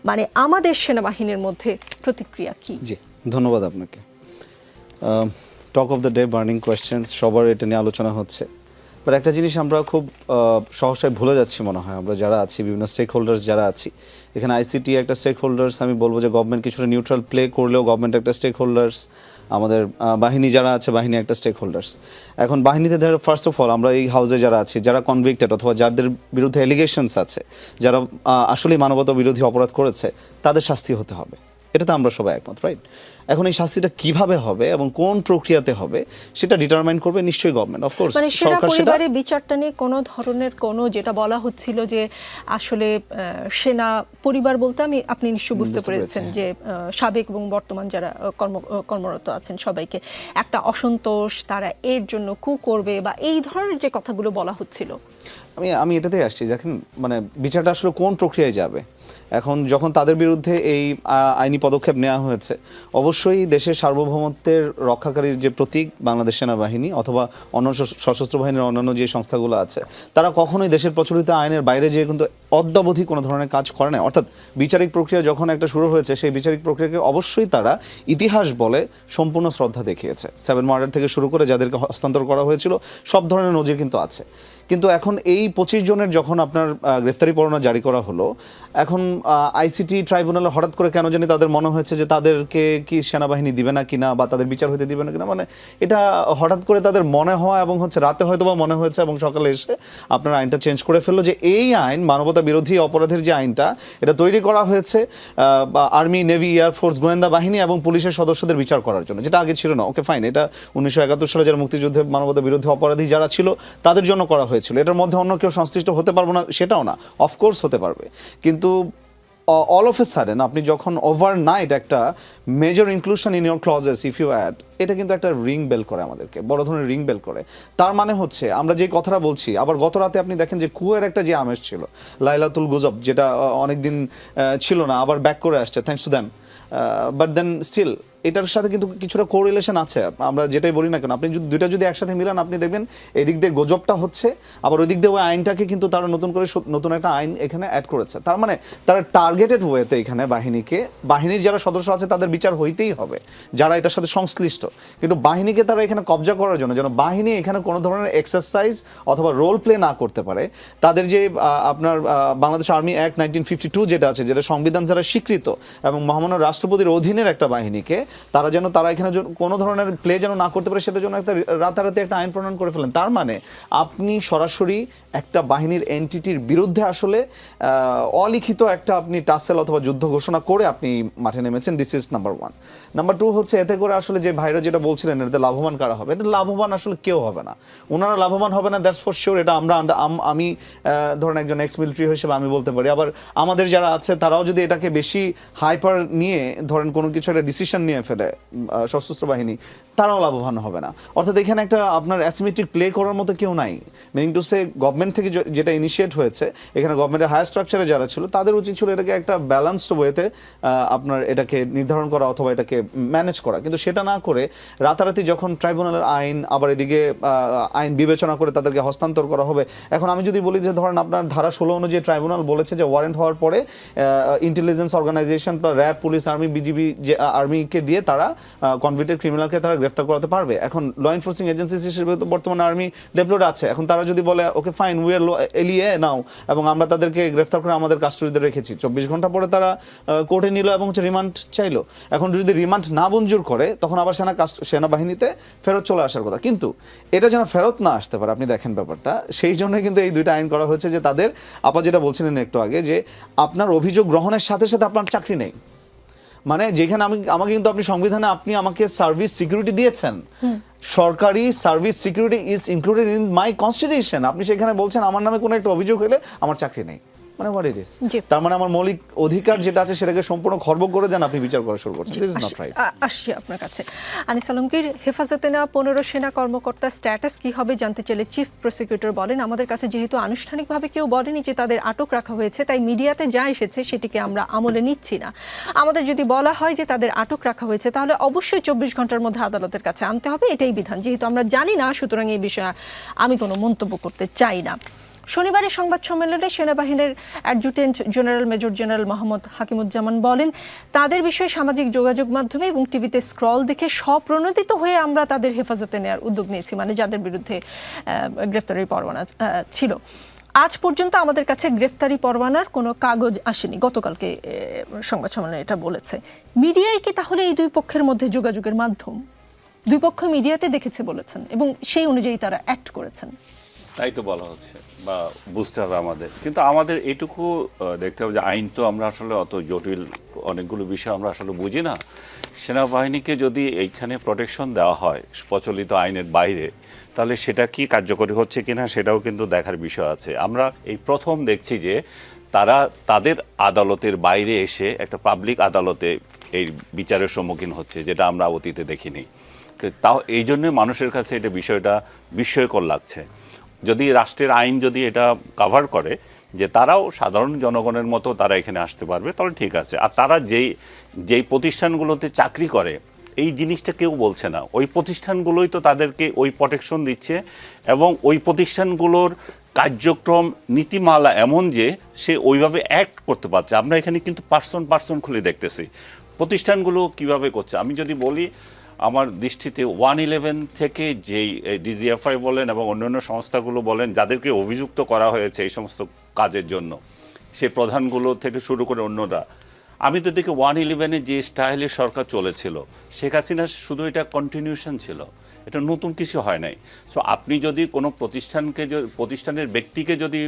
মানে আমাদের সেনাবাহিনীর মধ্যে প্রতিক্রিয়া কি? জি, ধন্যবাদ আপনাকে। Talk of the day, burning questions, সবার এটা নিয়ে আলোচনা হচ্ছে। বাট একটা জিনিস আমরা খুব সহসায় ভুলে যাচ্ছি মনে হয়, আমরা যারা আছি, বিভিন্ন স্টেক হোল্ডার্স যারা আছি এখানে। আইসিটি একটা স্টেক হোল্ডার্স, আমি বলবো যে গভর্নমেন্ট কিছুটা নিউট্রাল প্লে করলেও গভর্নমেন্ট একটা স্টেক হোল্ডার্স, আমাদের বাহিনী যারা আছে বাহিনী একটা স্টেক হোল্ডার্স। এখন বাহিনীতে ধরো ফার্স্ট অফ অল আমরা এই হাউসে যারা আছি, যারা কনভিক্টেড অথবা যাদের বিরুদ্ধে এলিগেশনস আছে, যারা আসলেই মানবতা বিরোধী অপরাধ করেছে, তাদের শাস্তি হতে হবে, এটা তো আমরা সবাই একমত, রাইট? এখন এই শাস্তিটা কিভাবে হবে এবং কোন প্রক্রিয়াতে হবে সেটা ডিটারমাইন করবে নিশ্চয়ই গভর্নমেন্ট, অফকোর্স মানে সেনা সরকার। পরিবারের বিচারটা নিয়ে কোনো ধরনের কোনো, যেটা বলা হচ্ছিল যে আসলে সেনা পরিবার বলতে আপনি নিশ্চয়ই বুঝতে পেরেছেন যে সাবেক এবং বর্তমান যারা কর্মরত আছেন সবাইকে একটা অসন্তোষ, তারা এর জন্য কু করবে বা এই ধরনের যে কথাগুলো বলা হচ্ছিল। আমি এটাতেই আসছি, দেখেন মানে বিচারটা আসলে কোন প্রক্রিয়ায় যাবে। এখন যখন তাদের বিরুদ্ধে এই আইনি পদক্ষেপ নেওয়া হয়েছে, অবশ্যই দেশের সার্বভৌমত্বের রক্ষাকারীর যে প্রতীক বাংলাদেশ সেনাবাহিনী অথবা অন্য সশস্ত্র বাহিনীর অন্যান্য যে সংস্থাগুলো আছে, তারা কখনোই দেশের প্রচলিত আইনের বাইরে যেয়ে কিন্তু অদ্যাবধি কোনো ধরনের কাজ করে না। অর্থাৎ বিচারিক প্রক্রিয়া যখন একটা শুরু হয়েছে, সেই বিচারিক প্রক্রিয়াকে অবশ্যই তারা ইতিহাস বলে সম্পূর্ণ শ্রদ্ধা দেখিয়েছে। 7 মার্ডার থেকে শুরু করে যাদেরকে হস্তান্তর করা হয়েছিল সব ধরনের নজির কিন্তু আছে। কিন্তু এখন এই 25 জনের যখন আপনার গ্রেফতারি পরোয়ানা জারি করা হলো, এখন আইসিটি ট্রাইব্যুনালে হঠাৎ করে কেন জানি তাদের মনে হয়েছে যে তাদেরকে কি সেনাবাহিনী দিবে না কিনা বা তাদের বিচার হতে দিবে না কিনা, মানে এটা হঠাৎ করে তাদের মনে হওয়া এবং হচ্ছে রাতে হয়তো বা মনে হয়েছে এবং সকালে এসে আপনার আইনটা চেঞ্জ করে ফেললো যে এই আইন মানবতা বিরোধী অপরাধের যে আইনটা, এটা তৈরি করা হয়েছে আর্মি, নেভি, এয়ারফোর্স, গোয়েন্দা বাহিনী এবং পুলিশের সদস্যদের বিচার করার জন্য, যেটা আগে ছিল না। ওকে ফাইন, এটা 1971 সালে যারা মুক্তিযুদ্ধে মানবতা বিরোধী অপরাধী যারা ছিল তাদের জন্য করা হয়েছিল। এটার মধ্যে অন্য কেউ সংশ্লিষ্ট হতে পারবো না সেটাও না, অফকোর্স হতে পারবে। কিন্তু অল অফ এ সাডেন আপনি যখন ওভারনাইট একটা major inclusion in your clauses if you add, এটা কিন্তু একটা রিং বেল করে আমাদেরকে, বড় ধরনের রিং বেল করে। তার মানে হচ্ছে আমরা যে কথাটা বলছি, আবার গত রাতে আপনি দেখেন যে কুয়ের একটা যে আমেজ ছিল, লাইলাতুল গুজব, যেটা অনেকদিন ছিল না, আবার ব্যাক করে আসছে, thanks to them. But then still এটার সাথে কিন্তু কিছুটা কোরিলেশন আছে। আমরা যেটাই বলি না কেন, আপনি দুইটা যদি একসাথে মিলান, আপনি দেখবেন এদিক দিয়ে গুজবটা হচ্ছে, আবার ওই দিক দিয়ে ওই আইনটাকে কিন্তু তারা নতুন করে নতুন একটা আইন এখানে অ্যাড করেছে। তার মানে তারা টার্গেটেড ওয়েতে এখানে বাহিনীর যারা সদস্য আছে তাদের বিচার হইতেই হবে, যারা এটার সাথে সংশ্লিষ্ট। কিন্তু বাহিনীকে তারা এখানে কবজা করার জন্য, যেন বাহিনী এখানে কোনো ধরনের এক্সারসাইজ অথবা রোল প্লে না করতে পারে, তাদের যে আপনার বাংলাদেশ আর্মি অ্যাক্ট 1952 যেটা আছে, যেটা সংবিধান দ্বারা স্বীকৃত এবং মহামান্য রাষ্ট্রপতির অধীনের একটা বাহিনীকে তারা এখানে কোনো ধরনের প্লে যেন না করতে পারে, সেটার জন্য একটা রাতারাতি একটা আইন প্রণয়ন করে ফেলেন। তার মানে আপনি সরাসরি একটা বাহিনীর এন্টিটির বিরুদ্ধে আসলে অলিখিত একটা আপনি টাসেল অথবা যুদ্ধ ঘোষণা করে আপনি মাঠে নেমেছেন। This is number 1। নাম্বার 2 হচ্ছে এতে করে আসলে যে ভাইরা যেটা বলছিলেন এতে লাভবান কারা হবে, এটা লাভবান আসলে কেউ হবে না, ওনারা লাভবান হবে না, দ্যাটস ফর শিওর। এটা আমি ধরেন একজন এক্স মিলিটারি হিসেবে আমি বলতে পারি। আবার আমাদের যারা আছে তারাও যদি এটাকে বেশি হাইপার নিয়ে ধরেন কোনো কিছু একটা ডিসিশন নিয়ে ফেলে সশস্ত্র বাহিনী, তারাও লাভবান হবে না। অর্থাৎ এখানে একটা আপনার অ্যাসিমেট্রিক প্লে করার মতো কেউ নাই। মিনিং টু সে গভর্নমেন্ট থেকে যেটা ইনিশিয়েট হয়েছে, এখানে গভর্নমেন্টের হায়ার স্ট্রাকচারে যারা ছিল তাদের উচিত ছিল এটাকে একটা ব্যালেন্সড ওয়েতে আপনার এটাকে নির্ধারণ করা অথবা এটাকে ম্যানেজ করা। কিন্তু সেটা না করে রাতারাতি যখন ট্রাইব্যুনালের আইন, আবার এদিকে আইন বিবেচনা করে তাদেরকে হস্তান্তর করা হবে। এখন আমি যদি বলি যে ধরেন আপনার ধারা 16 অনুযায়ী ট্রাইব্যুনাল বলেছে যে ওয়ারেন্ট হওয়ার পরে intelligence organisation, RAB, police, army, BGB, যে আর্মিকে দিয়ে তারা কনভিক্টেড ক্রিমিনালকে তারা গ্রেফতার করাতে পারবে। এখন ল এনফোর্সিং এজেন্সিস হিসেবে তো বর্তমানে আর্মি ডেপ্লয়েড আছে। এখন তারা যদি বলে ওকে ফাইন, উই আর এলিয়ে নাও, এবং আমরা তাদেরকে গ্রেফতার করে আমাদের কাস্টডিতে রেখেছি, 24 ঘন্টা পরে তারা কোর্টে নিল এবং রিমান্ড চাইলো। এখন যদি রিমান্ড না মঞ্জুর করে তখন আবার সেনাবাহিনীতে ফেরত চলে আসার কথা। কিন্তু এটা যেন ফেরত না আসতে পারে, আপনি দেখেন ব্যাপারটা, সেই জন্য কিন্তু এই দুইটা আইন করা হয়েছে যে তাদের আপা যেটা বলছিলেন একটু আগে, যে আপনার অভিযোগ গ্রহণের সাথে সাথে আপনার চাকরি নেই। মানে যেখানে আমাকে কিন্তু আপনি সংবিধানে আপনি আমাকে সার্ভিস সিকিউরিটি দিয়েছেন, সরকারি service security is included in my constitution, আপনি সেখানে বলছেন আমার নামে কোনো একটা অভিযোগ হলে আমার চাকরি নেই। মানে হোয়াট ইট ইজ, তার মানে আমার মৌলিক অধিকার যেটা আছে সেটাকে সম্পূর্ণ খর্ব করে দেন আপনি বিচার করা শুরু করছেন। This is not right. আসছি আপনার কাছে। আনিস আলমগীর, হেফাজতে নেওয়া 15 সেনা কর্মকর্তার স্ট্যাটাস কি হবে জানতে চাইলে চিফ প্রসিকিউটর বলেন, আমাদের কাছে যেহেতু আনুষ্ঠানিকভাবে কেউ বলেনি যে তাদের আটক রাখা হয়েছে, তাই মিডিয়াতে যা এসেছে সেটিকে আমরা আমলে নিচ্ছি না। আমাদের যদি বলা হয় যে তাদের আটক রাখা হয়েছে, তাহলে অবশ্যই 24 ঘন্টার মধ্যে আদালতের কাছে আনতে হবে, এটাই বিধান। যেহেতু আমরা জানি না, সুতরাং এই বিষয়ে আমি কোনো মন্তব্য করতে চাই না। শনিবারের সংবাদ সম্মেলনে সেনাবাহিনীর adjutant general major general Mohammad Hakimuzzaman বলেন, তাদের বিষয়ে সামাজিক যোগাযোগ মাধ্যমে এবং টিভিতে স্ক্রল দেখে স্বপ্রণোদিত হয়ে আমরা তাদের হেফাজতে নেওয়ার উদ্যোগ নিয়েছি, মানে যাদের বিরুদ্ধে গ্রেফতারি পরোয়ানা ছিল। আজ পর্যন্ত আমাদের কাছে গ্রেফতারি পরোয়ানার কোনো কাগজ আসেনি, গতকালকে সংবাদ সম্মেলনে এটা বলেছে। মিডিয়াই কি তাহলে এই দুই পক্ষের মধ্যে যোগাযোগের মাধ্যম? দুই পক্ষ মিডিয়াতে দেখেছে বলেছেন এবং সেই অনুযায়ী তারা অ্যাক্ট করেছেন, তাই তো বলা হচ্ছে বা বুঝতে হবে আমাদের। কিন্তু আমাদের এটুকু দেখতে হবে যে আইন তো আমরা আসলে অত জটিল অনেকগুলো বিষয় আমরা আসলে বুঝি না। সেনাবাহিনীকে যদি এইখানে প্রোটেকশন দেওয়া হয় প্রচলিত আইনের বাইরে, তাহলে সেটা কি কার্যকরী হচ্ছে কিনা সেটাও কিন্তু দেখার বিষয় আছে। আমরা এই প্রথম দেখছি যে তারা তাদের আদালতের বাইরে এসে একটা পাবলিক আদালতে এই বিচারের সম্মুখীন হচ্ছে, যেটা আমরা অতীতে দেখিনি। তাও এই জন্য মানুষের কাছে এটা বিষয়টা বিস্ময়কর লাগছে। যদি রাষ্ট্রের আইন যদি এটা কভার করে যে তারাও সাধারণ জনগণের মতো তারা এখানে আসতে পারবে, তাহলে ঠিক আছে। আর তারা যেই প্রতিষ্ঠানগুলোতে চাকরি করে এই জিনিসটা কেউ বলছে না, ওই প্রতিষ্ঠানগুলোই তো তাদেরকে ওই প্রোটেকশন দিচ্ছে এবং ওই প্রতিষ্ঠানগুলোর কার্যক্রম নীতিমালা এমন যে সে ওইভাবে অ্যাক্ট করতে পারছে। আমরা এখানে কিন্তু পার্সন খুলে দেখতেছি প্রতিষ্ঠানগুলো কিভাবে করছে। আমি যদি বলি, আমার দৃষ্টিতে 111 থেকে যেই ডিজিএফআই বলেন এবং অন্যান্য সংস্থাগুলো বলেন যাদেরকে অভিযুক্ত করা হয়েছে এই সমস্ত কাজের জন্য, সেই প্রধানগুলো থেকে শুরু করে অন্যরা, আমি তো দেখি 111-এ যে স্টাইলে সরকার চলেছিল, শেখ হাসিনা শুধু এটা কন্টিনিউশন ছিল, এটা নতুন কিছু হয় নাই। সো আপনি যদি কোনো প্রতিষ্ঠানের ব্যক্তিকে যদি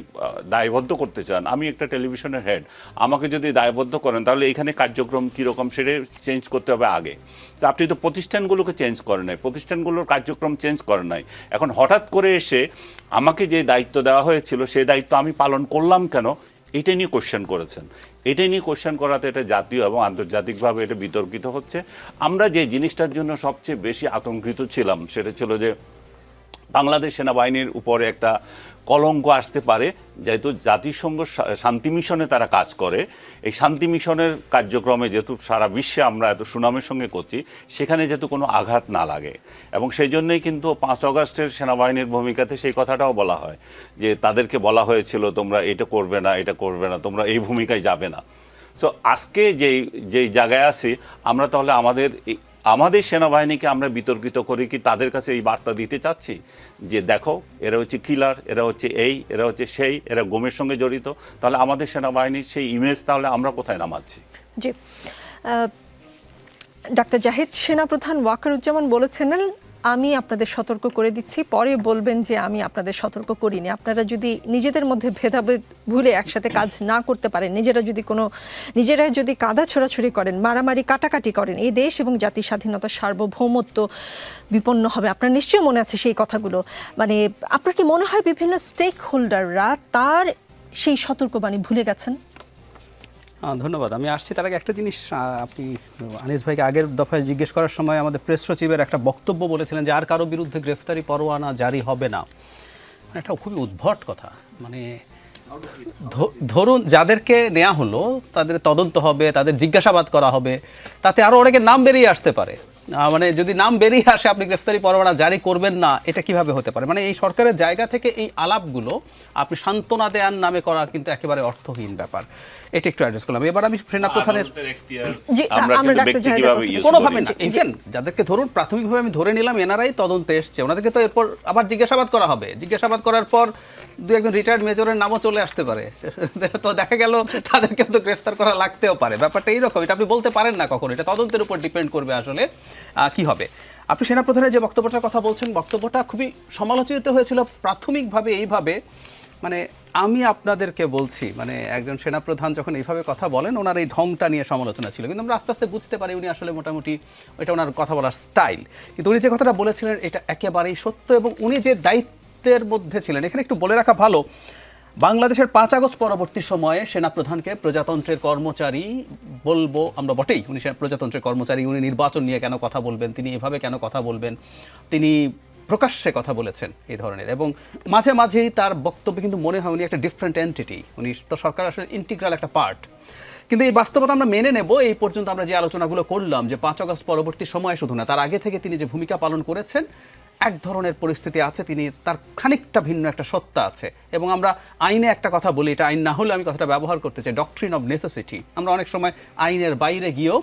দায়বদ্ধ করতে চান, আমি একটা টেলিভিশনের হেড, আমাকে যদি দায়বদ্ধ করেন তাহলে এখানে কার্যক্রম কীরকম সেটা চেঞ্জ করতে হবে আগে। তো আপনি তো প্রতিষ্ঠানগুলোকে চেঞ্জ করেন নাই, প্রতিষ্ঠানগুলোর কার্যক্রম চেঞ্জ করেন নাই। এখন হঠাৎ করে এসে আমাকে যে দায়িত্ব দেওয়া হয়েছিল সেই দায়িত্ব আমি পালন করলাম কেন, এটা নিয়ে কোশ্চেন করেছেন। এটা নিয়ে কোশ্চেন করাতে এটা জাতীয় এবং আন্তর্জাতিকভাবে এটা বিতর্কিত হচ্ছে। আমরা যে জিনিসটার জন্য সবচেয়ে বেশি আতঙ্কিত ছিলাম সেটা ছিল যে বাংলাদেশ সেনাবাহিনীর উপরে একটা কলঙ্ক আসতে পারে, যেহেতু জাতিসংঘ শান্তি মিশনে তারা কাজ করে। এই শান্তি মিশনের কার্যক্রমে যেহেতু সারা বিশ্বে আমরা এত সুনামের সঙ্গে করছি, সেখানে যেহেতু কোনো আঘাত না লাগে, এবং সেই জন্যই কিন্তু 5 আগস্টের সেনাবাহিনীর ভূমিকাতে সেই কথাটাও বলা হয় যে তাদেরকে বলা হয়েছিল তোমরা এটা করবে না, এটা করবে না, তোমরা এই ভূমিকায় যাবে না। সো আজকে যেই জায়গায় আছি আমরা, তাহলে আমাদের সেনাবাহিনীকে আমরা বিতর্কিত করি কি তাদের কাছে এই বার্তা দিতে চাচ্ছি যে দেখো এরা হচ্ছে কিলার, এরা হচ্ছে এরা হচ্ছে সেই, এরা গুমের সঙ্গে জড়িত? তাহলে আমাদের সেনাবাহিনীর সেই ইমেজ তাহলে আমরা কোথায় নামাচ্ছি? জি, ডাক্তার জাহিদ, সেনাপ্রধান ওয়াকারুজ্জামান বলেছেন, আমি আপনাদের সতর্ক করে দিচ্ছি, পরে বলবেন যে আমি আপনাদের সতর্ক করিনি। আপনারা যদি নিজেদের মধ্যে ভেদাভেদ ভুলে একসাথে কাজ না করতে পারেন, নিজেরা যদি কাদা ছোড়াছুড়ি করেন, মারামারি কাটাকাটি করেন, এই দেশ এবং জাতির স্বাধীনতা সার্বভৌমত্ব বিপন্ন হবে। আপনার নিশ্চয়ই মনে আছে সেই কথাগুলো। মানে আপনার কি মনে হয় বিভিন্ন স্টেক হোল্ডাররা তার সেই সতর্কবাণী ভুলে গেছেন? ধন্যবাদ। আমি আসছি তার আগে একটা জিনিস, আপনি আনিস ভাইকে আগের দফায় জিজ্ঞেস করার সময় আমাদের প্রেস সচিবের একটা বক্তব্য বলেছিলেন যে আর কারো বিরুদ্ধে গ্রেফতারি পরোয়ানা জারি হবে না। এটা খুবই উদ্ভট কথা। মানে ধরুন যাদেরকে নেওয়া হলো তাদের তদন্ত হবে, তাদের জিজ্ঞাসাবাদ করা হবে, তাতে আরও অনেকের নাম বেরিয়ে আসতে পারে। মানে যদি নাম বেরিয়ে আসে আপনি গ্রেফতারি পরোয়ানা জারি করবেন না, এটা কিভাবে হতে পারে? মানে এই সরকারের জায়গা থেকে এই আলাপগুলো আপনি সান্ত্বনা দেওয়ার নামে করা কিন্তু একেবারে অর্থহীন ব্যাপার। এটা একটু অ্যাড্রেস করলাম। এবার আমি সেনাপ্রধানের কোনোভাবে না, ইভেন যাদেরকে ধরুন প্রাথমিকভাবে আমি ধরে নিলাম এনআরআই তদন্তে এসছে, ওনাদেরকে তো এরপর আবার জিজ্ঞাসাবাদ করা হবে। জিজ্ঞাসাবাদ করার পর দু একজন রিটায়ার্ড মেজরের নামও চলে আসতে পারে, তো দেখা গেল তাদেরকে তো গ্রেফতার করা লাগতেও পারে। ব্যাপারটা এইরকম, এটা আপনি বলতে পারেন না কখন, এটা তদন্তের উপর ডিপেন্ড করবে আসলে কি হবে। আপনি সেনাপ্রধানের যে বক্তব্যটার কথা বলছেন, বক্তব্যটা খুবই সমালোচিত হয়েছিল প্রাথমিকভাবে এইভাবে। মানে আমি আপনাদেরকে বলছি, মানে একজন সেনাপ্রধান যখন এইভাবে কথা বলেন, ওনার এই ঢংটা নিয়ে সমালোচনা ছিল, কিন্তু আমরা আস্তে আস্তে বুঝতে পারি উনি আসলে মোটামুটি এটা ওনার কথা বলার স্টাইল। কিন্তু উনি যে কথাটা বলেছিলেন এটা একেবারেই সত্য, এবং উনি যে দায়িত্বের মধ্যে ছিলেন, এখানে একটু বলে রাখা ভালো, বাংলাদেশের 5 আগস্ট পরবর্তী সময়ে সেনাপ্রধানকে প্রজাতন্ত্রের কর্মচারী বলবো আমরা বটেই। উনি প্রজাতন্ত্রের কর্মচারী, উনি নির্বাচন নিয়ে কেন কথা বলবেন, তিনি এভাবে কেন কথা বলবেন, তিনি প্রকাশ্যে কথা বলেছেন এই ধরনের, এবং মাঝে মাঝেই তার বক্তব্যে কিন্তু মনে হয় উনি একটা ডিফারেন্ট এন্টিটি, উনি তো সরকার আসলে ইন্টিগ্রাল একটা পার্ট। কিন্তু এই বাস্তবতা আমরা মেনে নেব। এই পর্যন্ত আমরা যে আলোচনাগুলো করলাম যে 5 আগস্ট পরবর্তী সময়ে শুধু না, তার আগে থেকে তিনি যে ভূমিকা পালন করেছেন এক ধরনের পরিস্থিতি আছে, তিনি তার খানিকটা ভিন্ন একটা সত্তা আছে। এবং আমরা আইনে একটা কথা বলি, এটা আইন না হলে আমি কথাটা ব্যবহার করতে চাই, ডক্ট্রিন অফ নেসেসিটি। আমরা অনেক সময় আইনের বাইরে গিয়েও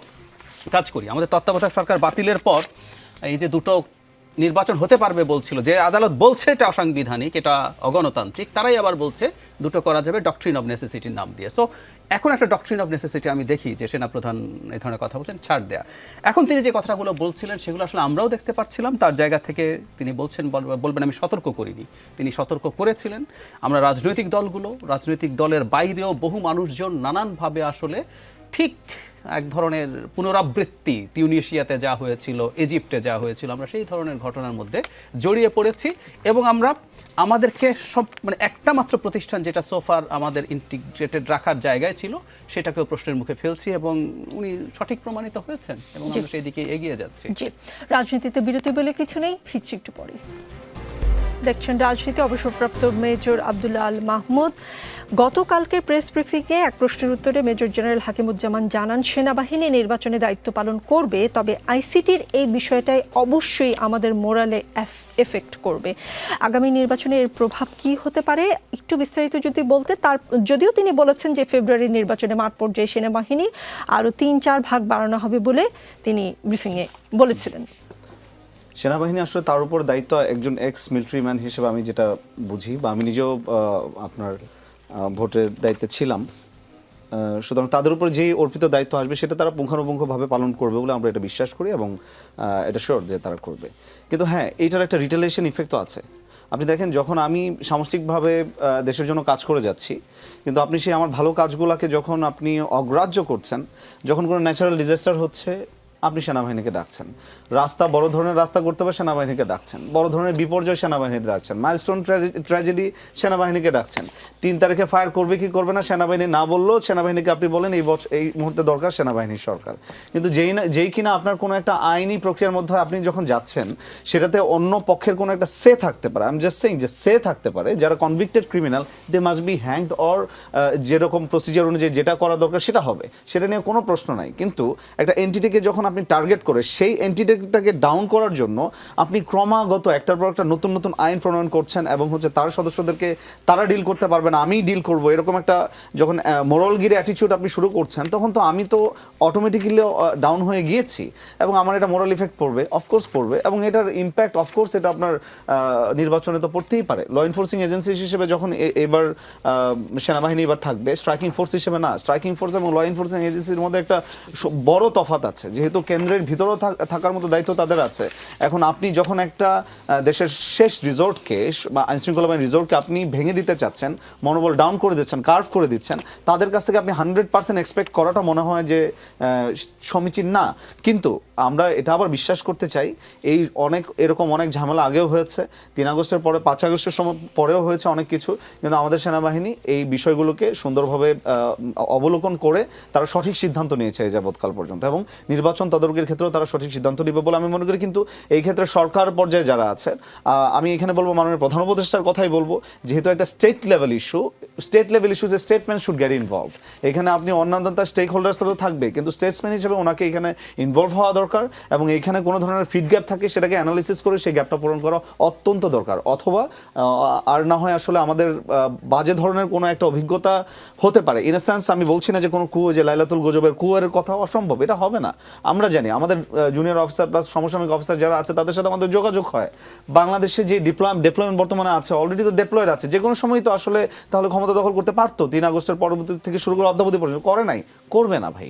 কাজ করি। আমাদের তত্ত্বাবধায়ক সরকার বাতিলের পর এই যে দুটো নির্বাচন হতে পারবে বলছিল, যে আদালত বলছে এটা অসাংবিধানিক, এটা অগণতান্ত্রিক, তারাই আবার বলছে দুটো করা যাবে ডক্ট্রিন অফ নেসেসিটির নাম দিয়ে। সো এখন একটা ডক্ট্রিন অফ নেসেসিটি আমি দেখি যে সেনাপ্রধান এই ধরনের কথা বলছেন, ছাড় দেয়া। এখন তিনি যে কথাগুলো বলছিলেন সেগুলো আসলে আমরাও দেখতে পাচ্ছিলাম, তার জায়গা থেকে তিনি বলছেন, বলবেন আমি সতর্ক করিনি, তিনি সতর্ক করেছিলেন। আমরা রাজনৈতিক দলগুলো, রাজনৈতিক দলের বাইরেও বহু মানুষজন নানানভাবে আসলে ঠিক এক ধরনের পুনরাবৃত্তি, তিউনিশিয়াতে যা হয়েছিল, ইজিপ্টে যা হয়েছিল, আমরা সেই ধরনের ঘটনার মধ্যে জড়িয়ে পড়েছি। এবং আমরা আমাদেরকে সব মানে একটা মাত্র প্রতিষ্ঠান যেটা সোফার আমাদের ইন্টিগ্রেটেড রাখার জায়গায় ছিল সেটাকেও প্রশ্নের মুখে ফেলছি, এবং উনি সঠিক প্রমাণিত হয়েছেন এবং আমরা সেই দিকে এগিয়ে যাচ্ছি। জি, রাজনীতিতে বিরতি বলে কিছু নেই, ফিরছি একটু পরে। দেখছেন রাজনীতি, অবসরপ্রাপ্ত মেজর আব্দুল্লাহ আল মাহমুদ। গতকালকের প্রেস ব্রিফিংয়ে এক প্রশ্নের উত্তরে মেজর জেনারেল হাকিমুজ্জামান জানান, সেনাবাহিনী নির্বাচনে দায়িত্ব পালন করবে, তবে আইসিটির এই বিষয়টাই অবশ্যই আমাদের মোরালে এফেক্ট করবে। আগামী নির্বাচনে এর প্রভাব কি হতে পারে একটু বিস্তারিত যদি বলতে। তার যদিও তিনি বলেছেন যে ফেব্রুয়ারির নির্বাচনে মাঠ পর্যায়ে সেনাবাহিনী আরও ৩-৪ ভাগ বাড়ানো হবে বলে তিনি ব্রিফিংয়ে বলেছিলেন। সেনাবাহিনী আসলে তার উপর দায়িত্ব একজন এক্স মিলিটারি ম্যান হিসেবে আমি যেটা বুঝি, বা আমি নিজেও আপনার ভোটের দায়িত্বে ছিলাম, সুতরাং তাদের উপর যে অর্পিত দায়িত্ব আসবে সেটা তারা পুঙ্খানুপুঙ্খভাবে পালন করবে বলে আমরা এটা বিশ্বাস করি, এবং এটা শিওর যে তারা করবে। কিন্তু হ্যাঁ, এইটার একটা রিটেলিয়েশন ইফেক্ট তো আছে। আপনি দেখেন, যখন আমি সামষ্টিকভাবে দেশের জন্য কাজ করে যাচ্ছি, কিন্তু আপনি সেই আমার ভালো কাজগুলোকে যখন আপনি অগ্রাহ্য করছেন, যখন কোনো ন্যাচারাল ডিজাস্টার হচ্ছে আপনি সেনাবাহিনীকে ডাকছেন, রাস্তা বড় ধরনের রাস্তা করতে হবে সেনাবাহিনীকে ডাকছেন, বড় ধরনের বিপর্যয় সেনাবাহিনীকে ডাকছেন, মাইলস্টোন ট্র্যাজেডি সেনাবাহিনীকে ডাকছেন, 3 তারিখে ফায়ার করবে কি করবে না সেনাবাহিনী না বললেও সেনাবাহিনীকে আপনি বলেন এই মুহূর্তে দরকার সেনাবাহিনীর সরকার। কিন্তু যেই কিনা আপনার কোনো একটা আইনি প্রক্রিয়ার মধ্যে আপনি যখন যাচ্ছেন, সেটাতে অন্য পক্ষের কোনো একটা সে থাকতে পারে, আই এম জাস্ট সেইং যে সে থাকতে পারে, যারা convicted criminal, they must be hanged, or যেরকম প্রসিজার অনুযায়ী যেটা করা দরকার সেটা হবে, সেটা নিয়ে কোনো প্রশ্ন নাই। কিন্তু একটা এন্টিটিকে যখন আপনি টার্গেট করে সেই এন্টিটিটাকে ডাউন করার জন্য আপনি ক্রমাগত একটার পর একটা নতুন নতুন আইন প্রণয়ন করছেন, এবং হচ্ছে তার সদস্যদেরকে তারা ডিল করতে পারবে না, আমিই ডিল করব, এরকম একটা যখন মোরালগিরি অ্যাটিটিউড আপনি শুরু করছেন, তখন তো আমি তো অটোমেটিক্যালি ডাউন হয়ে গিয়েছি, এবং আমার এটা মোরাল ইফেক্ট পড়বে, অফকোর্স পড়বে, এবং এটার ইম্প্যাক্ট অফকোর্স এটা আপনার নির্বাচনে তো পড়তেই পারে। ল এনফোর্সিং এজেন্সি হিসেবে যখন এবার সেনাবাহিনী এবার থাকবে, স্ট্রাইকিং ফোর্স হিসেবে না, স্ট্রাইকিং ফোর্স এবং ল এনফোর্সিং এজেন্সির মধ্যে একটা বড় তফাৎ আছে, যেহেতু কেন্দ্রের ভিতরেও থাকার মতো দায়িত্ব তাদের আছে। এখন আপনি যখন একটা দেশের শেষ রিসোর্টকে বা আইনশৃঙ্খলা বাহিনীর রিসোর্টকে আপনি ভেঙে দিতে চাচ্ছেন, মনোবল ডাউন করে দিচ্ছেন, কার্ভ করে দিচ্ছেন, তাদের কাছ থেকে আপনি 100% এক্সপেক্ট করাটা মনে হয় যে সমীচীন না। কিন্তু আমরা এটা আবার বিশ্বাস করতে চাই, এই এরকম অনেক ঝামেলা আগেও হয়েছে, 3 আগস্টের পরে 5 আগস্টের সময় পরেও হয়েছে অনেক কিছু, কিন্তু আমাদের সেনাবাহিনী এই বিষয়গুলোকে সুন্দরভাবে অবলোকন করে তারা সঠিক সিদ্ধান্ত নিয়েছে এই যাবৎকাল পর্যন্ত, এবং নির্বাচন তদারকির ক্ষেত্রেও তারা সঠিক সিদ্ধান্ত নেবে বলে আমি মনে করি। কিন্তু এই ক্ষেত্রে সরকার পর্যায়ে যারা আছে, আমি এখানে বলবো মাননীয় প্রধান উপদেষ্টার কথাই বলবো, যেহেতু একটা স্টেট লেভেল ইস্যু, যে স্টেটম্যান শুড গেট ইনভলভ। এখানে আপনি অন্যান্য স্টেক হোল্ডার্স তো থাকবে, কিন্তু স্টেটসম্যান হিসেবে ওনাকে এখানে ইনভলভ হওয়া দরকার, এবং এইখানে কোনো ধরনের ফিড গ্যাপ থাকে সেটাকে অ্যানালিসিস করে সেই গ্যাপটা পূরণ করা অত্যন্ত দরকার। অথবা আর না হয় আসলে আমাদের বাজে ধরনের কোনো একটা অভিজ্ঞতা হতে পারে। ইন এ সেন্স আমি বলছি না যে কোনো কুয়ো, যে লাইলাতুল গজবের কুয়োর কথা অসম্ভব, এটা হবে না। আমরা জানি আমাদের জুনিয়র অফিসার প্লাস সমসাময়িক অফিসার যারা আছে তাদের সাথে আমাদের যোগাযোগ হয়। বাংলাদেশে যে ডিপ্লয়মেন্ট বর্তমানে আছে, অলরেডি তো ডিপ্লয়েড আছে, যে কোনো সময় তো আসলে তাহলে ক্ষমতা দখল করতে পারতো, 3 আগস্টের পরবর্তী থেকে শুরু করে অদ্যাবধি পর্যন্ত করে নাই, করবে না ভাই।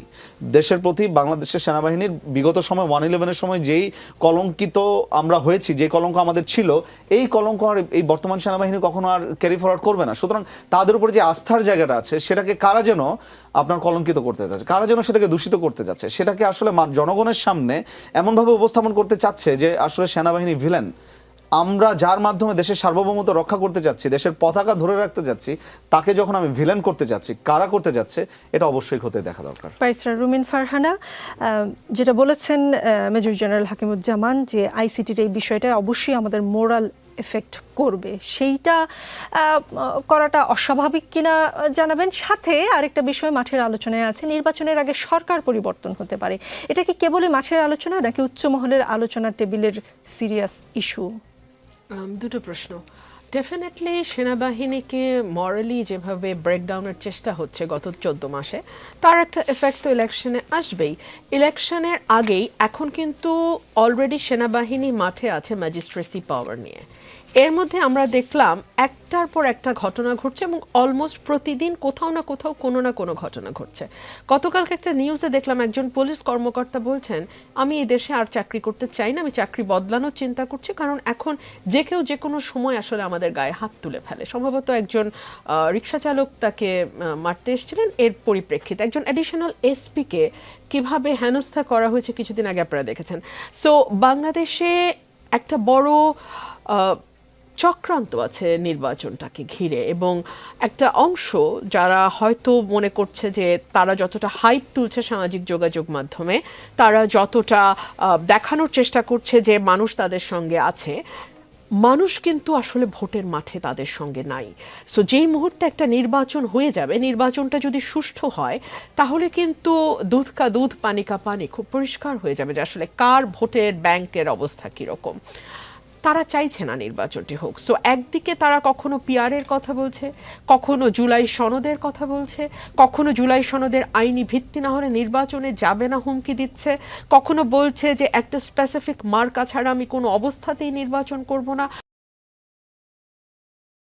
দেশের প্রতি বাংলাদেশের সেনাবাহিনীর বিগত সময় 1/11-এর সময় যেই কলঙ্কিত আমরা হয়েছি, যে কলঙ্ক আমাদের ছিল, এই কলঙ্ক আর এই বর্তমান সেনাবাহিনী কখনো আর ক্যারি ফরওয়ার্ড করবে না। সুতরাং তাদের উপরে যে আস্থার জায়গাটা আছে সেটাকে কারা যেন আপনার কলঙ্কিত করতে যাচ্ছে, কারা যেন সেটাকে দূষিত করতে যাচ্ছে, সেটাকে আসলে জনগণের সামনে এমনভাবে উপস্থাপন করতে চাচ্ছে যে আসলে সেনাবাহিনী ভিলেন। আমরা যার মাধ্যমে দেশের সার্বভৌমত্ব রক্ষা করতে যাচ্ছি, দেশের পতাকা ধরে রাখতে যাচ্ছি, তাকে যখন আমি ভিলেন করতে যাচ্ছি, কারা করতে যাচ্ছে, এটা অবশ্যই হতে দেখা দরকার। ব্যারিস্টার রুমিন ফারহানা, যেটা বলেছেন মেজর জেনারেল হাকিমুজ্জামান, যে আইসিটির এই বিষয়টা অবশ্যই আমাদের মোরাল এফেক্ট করবে, সেইটা করাটা অস্বাভাবিক কিনা জানাবেন। সাথে আরেকটা বিষয় মাঠের আলোচনায় আছে, নির্বাচনের আগে সরকার পরিবর্তন হতে পারে। এটা কি কেবলই মাঠের আলোচনা, নাকি উচ্চ মহলের আলোচনার টেবিলের সিরিয়াস ইস্যু? দুটো প্রশ্ন। ডেফিনেটলি সেনাবাহিনীকে মরালি যেভাবে ব্রেকডাউনের চেষ্টা হচ্ছে গত 14 মাসে, তার একটা এফেক্ট তো ইলেকশনে আসবেই। ইলেকশনের আগেই এখন কিন্তু অলরেডি সেনাবাহিনী মাঠে আছে ম্যাজিস্ট্রেসি পাওয়ার নিয়ে। এর মধ্যে আমরা দেখলাম একটার পর একটা ঘটনা ঘটছে এবং অলমোস্ট প্রতিদিন কোথাও না কোথাও কোনো না কোনো ঘটনা ঘটছে। গতকালকে একটা নিউজে দেখলাম একজন পুলিশ কর্মকর্তা বলছেন, আমি এই দেশে আর চাকরি করতে চাই না, আমি চাকরি বদলানোর চিন্তা করছি, কারণ এখন যে কেউ যে কোনো সময় আসলে আমাদের গায়ে হাত তুলে ফেলে। সম্ভবত একজন রিক্সা চালক তাকে মারতে এসেছিলেন, এর পরিপ্রেক্ষিতে একজন অ্যাডিশনাল এসপিকে কিভাবে হেনস্থা করা হয়েছে কিছুদিন আগে আপনারা দেখেছেন। সো বাংলাদেশে একটা বড় চক্রান্ত আছে নির্বাচনটাকে ঘিরে, এবং একটা অংশ যারা হয়তো মনে করছে যে তারা যতটা হাইপ তুলছে সামাজিক যোগাযোগ মাধ্যমে, তারা যতটা দেখানোর চেষ্টা করছে যে মানুষ তাদের সঙ্গে আছে, মানুষ কিন্তু আসলে ভোটের মাঠে তাদের সঙ্গে নাই। সো যেই মুহূর্তে একটা নির্বাচন হয়ে যাবে, নির্বাচনটা যদি সুষ্ঠু হয়, তাহলে কিন্তু দুধ কা দুধ পানি কা পানি খুব পরিষ্কার হয়ে যাবে যে আসলে কার ভোটের ব্যাংকের অবস্থা কীরকম। তারা চাইছে না নির্বাচনটি হোক। সো একদিকে তারা কখনো পিআরের কথা বলছে, কখনো জুলাই সনদের কথা বলছে, কখনো জুলাই সনদের আইনি ভিত্তি না হলে নির্বাচনে যাবে না হুমকি দিচ্ছে, কখনো বলছে যে একটা স্পেসিফিক মার্কা ছাড়া আমি কোনো অবস্থাতেই নির্বাচন করব না।